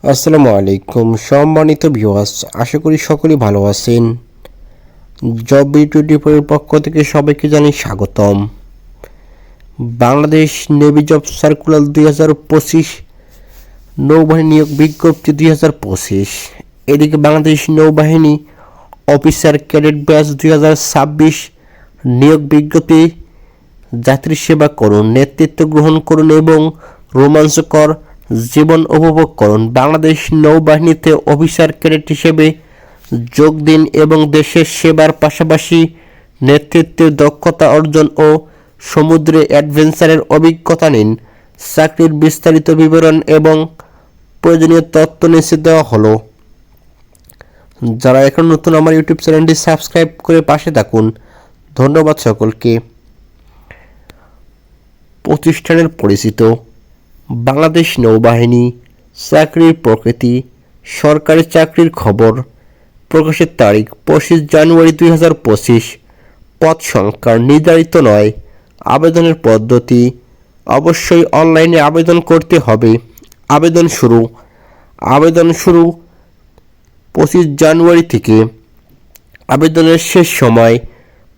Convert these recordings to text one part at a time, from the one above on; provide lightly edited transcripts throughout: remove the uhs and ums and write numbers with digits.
আসসালামু আলাইকুম সম্মানিত ভিউয়ার্স, আশা করি সকলেই ভালো আছেন। জব বি24 এর পক্ষ থেকে সবাইকে জানাই স্বাগতম। বাংলাদেশ নেভি জব সার্কুলার 2025 নৌবাহিনী নিয়োগ বিজ্ঞপ্তি 2025। এদিকে বাংলাদেশ নৌবাহিনী অফিসার ক্যাডেট ব্যাচ 2026 নিয়োগ বিজ্ঞপ্তি। যাত্রী সেবা করুন, নেতৃত্ব গ্রহণ করুন এবং রোমাঞ্চকর জীবন উপভোগ করুন। বাংলাদেশ নৌবাহিনীতে অফিসার ক্যাডেট হিসেবে যোগ দিন এবং দেশের সেবার পাশাপাশি নেতৃত্বের দক্ষতা অর্জন ও সমুদ্রে অ্যাডভেঞ্চারের অভিজ্ঞতা নিন। চাকরির বিস্তারিত বিবরণ এবং প্রয়োজনীয় তথ্য নিচে দেওয়া হলো। যারা এখন নতুন আমার ইউটিউব চ্যানেলটি সাবস্ক্রাইব করে পাশে থাকুন, ধন্যবাদ সকলকে। প্রতিষ্ঠানের পরিচিত: বাংলাদেশ নৌবাহিনী। চাকরির প্রকৃতি: সরকারি চাকরির খবর। প্রকাশের তারিখ 25 জানুয়ারি 2025। পদ সংখ্যা নির্ধারিত নয়। আবেদনের পদ্ধতি: অবশ্যই অনলাইনে আবেদন করতে হবে। আবেদন শুরু: 25 জানুয়ারি থেকে। আবেদনের শেষ সময়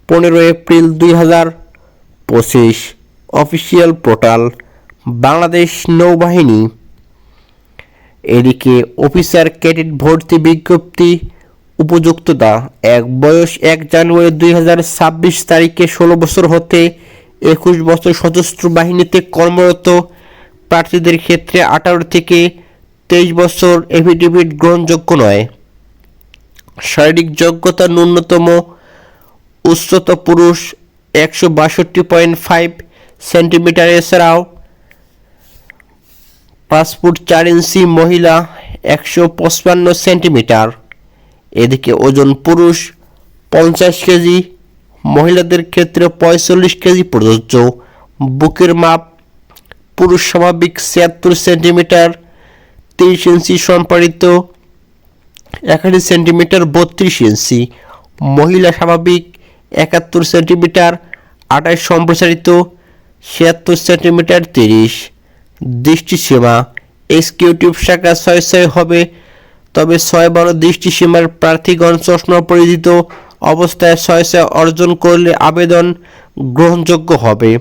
15 এপ্রিল 2025। অফিসিয়াল পোর্টাল বাংলাদেশ নৌবাহিনী। এদিকে অফিসার ক্যাডেট ভর্তি বিজ্ঞপ্তি। উপযুক্ততা: বয়স 1 জানুয়ারি 2026 তারিখে 16 বছর হতে 21 বছর সশস্ত্র বাহিনীতে কর্মরত প্রার্থীদের ক্ষেত্রে 18 থেকে 23 বছর এফিডেভিট গ্রহণযোগ্য নয়। শারীরিক যোগ্যতা: ন্যূনতম উচ্চতা পুরুষ 162.5 সেন্টিমিটার, এছাড়াও 5 ফুট 4 ইঞ্চি, মহিলা 155 সেন্টিমিটার। এদিকে ওজন: পুরুষ 50 কেজি, মহিলাদের ক্ষেত্রে 45 কেজি প্রযোজ্য। বুকের মাপ: পুরুষ স্বাভাবিক 76 সেন্টিমিটার 30 ইঞ্চি, সম্পাদিত 61 সেন্টিমিটার 32 ইঞ্চি। মহিলা স্বাভাবিক 71 সেন্টিমিটার 28, সম্প্রসারিত 76 সেন্টিমিটার 30। দৃষ্টিসীমা: এক্সিকিউটিভ শাখা 6/6 হবে, তবে 6/12 দৃষ্টিসীমার প্রার্থীগণ চশমা পরিহিত অবস্থায় 6/6 অর্জন করলে আবেদন গ্রহণযোগ্য হবে।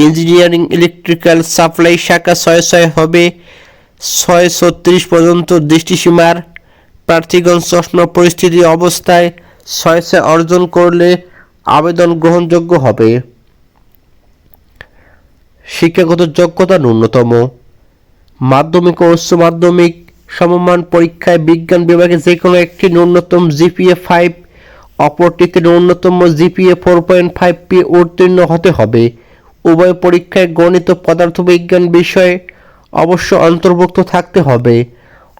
ইঞ্জিনিয়ারিং ইলেকট্রিক্যাল সাপ্লাই শাখা 6/6 হবে, 6/36 পর্যন্ত দৃষ্টিসীমার প্রার্থীগণ চশমা পরিস্থিতি অবস্থায় 6/6 অর্জন করলে আবেদন গ্রহণযোগ্য হবে। শিক্ষাগত যোগ্যতা: ন্যূনতম মাধ্যমিক ও উচ্চ মাধ্যমিক সমমান পরীক্ষায় বিজ্ঞান বিভাগে যে কোনো একটি ন্যূনতম জিপিএ 5, অপরটিতে ন্যূনতম জিপিএ 4.5 পেয়ে উত্তীর্ণ হতে হবে। উভয় পরীক্ষায় গণিত পদার্থবিজ্ঞান বিষয়ে অবশ্য অন্তর্ভুক্ত থাকতে হবে,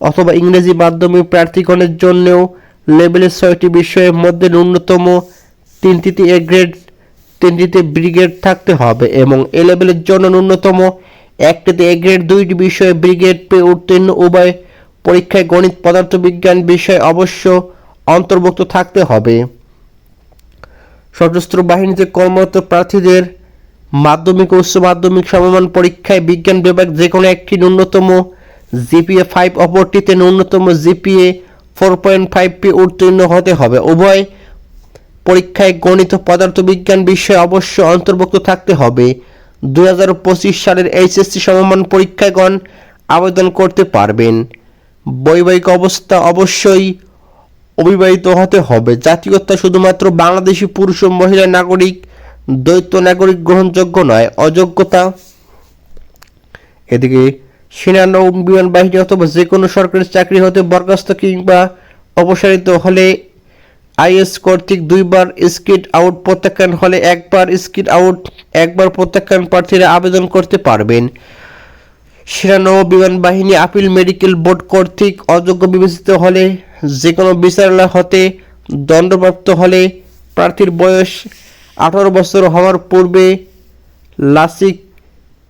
অথবা ইংরেজি মাধ্যমিক প্রার্থীগণের জন্যও লেভেলের 6টি বিষয়ের মধ্যে ন্যূনতম 3টিতে এ গ্রেড, 3টিতে বি গ্রেড থাকতে হবে এবং এ লেভেলের জন্য ন্যূনতম 1টিতে এ গ্রেড, 2টি বিষয়ে বি গ্রেড পেয়ে উত্তীর্ণ। উভয় পরীক্ষায় গণিত পদার্থবিজ্ঞান বিষয় অবশ্য অন্তর্ভুক্ত থাকতে হবে। সশস্ত্র বাহিনীতে কর্মরত প্রার্থীদের মাধ্যমিক ও উচ্চ মাধ্যমিক সমমান পরীক্ষায় বিজ্ঞান বিভাগ যে কোনো একটি ন্যূনতম জিপিএ 5, অপরটিতে ন্যূনতম জিপিএ 4.5 পেয়ে উত্তীর্ণ হতে হবে। উভয় পরীক্ষায় গণিত পদার্থবিজ্ঞান বিষয় অবশ্য অন্তর্ভুক্ত থাকতে হবে। 2025 সালের এইচএসসি সমমান পরীক্ষাগণ আবেদন করতে পারবেন। বৈবাহিক অবস্থা: অবশ্যই অবিবাহিত হতে হবে। জাতীয়তা: শুধুমাত্র বাংলাদেশি পুরুষ ও মহিলা নাগরিক, দ্বৈত নাগরিক গ্রহণযোগ্য নয়। অযোগ্যতা: এদিকে সেনা, নৌ বিমান বাহিনী অথবা যে কোনো সরকারি চাকরি হতে বরখাস্ত কিংবা অপসারিত হলে আইএস কর্তৃক 2 বার স্কিড আউট, প্রত্যাখ্যান হলে 1 বার স্কিড আউট, 1 বার প্রত্যাখ্যান প্রার্থীরা আবেদন করতে পারবেন। সেনা, নৌ বিমান বাহিনী আপিল মেডিকেল বোর্ড কর্তৃক অযোগ্য বিবেচিত হলে, যে কোনো বিচারালয় হতে দণ্ডপ্রাপ্ত হলে, প্রার্থীর বয়স 18 বছর হওয়ার পূর্বে লাসিক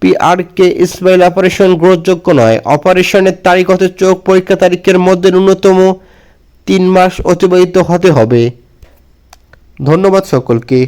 পিআরকে স্মাইল অপারেশন গ্রহণযোগ্য নয়। অপারেশনের তারিখ হতে চোখ পরীক্ষা তারিখের মধ্যে ন্যূনতম 3 মাস অতিবাহিত হতে হবে। ধন্যবাদ সকলকে।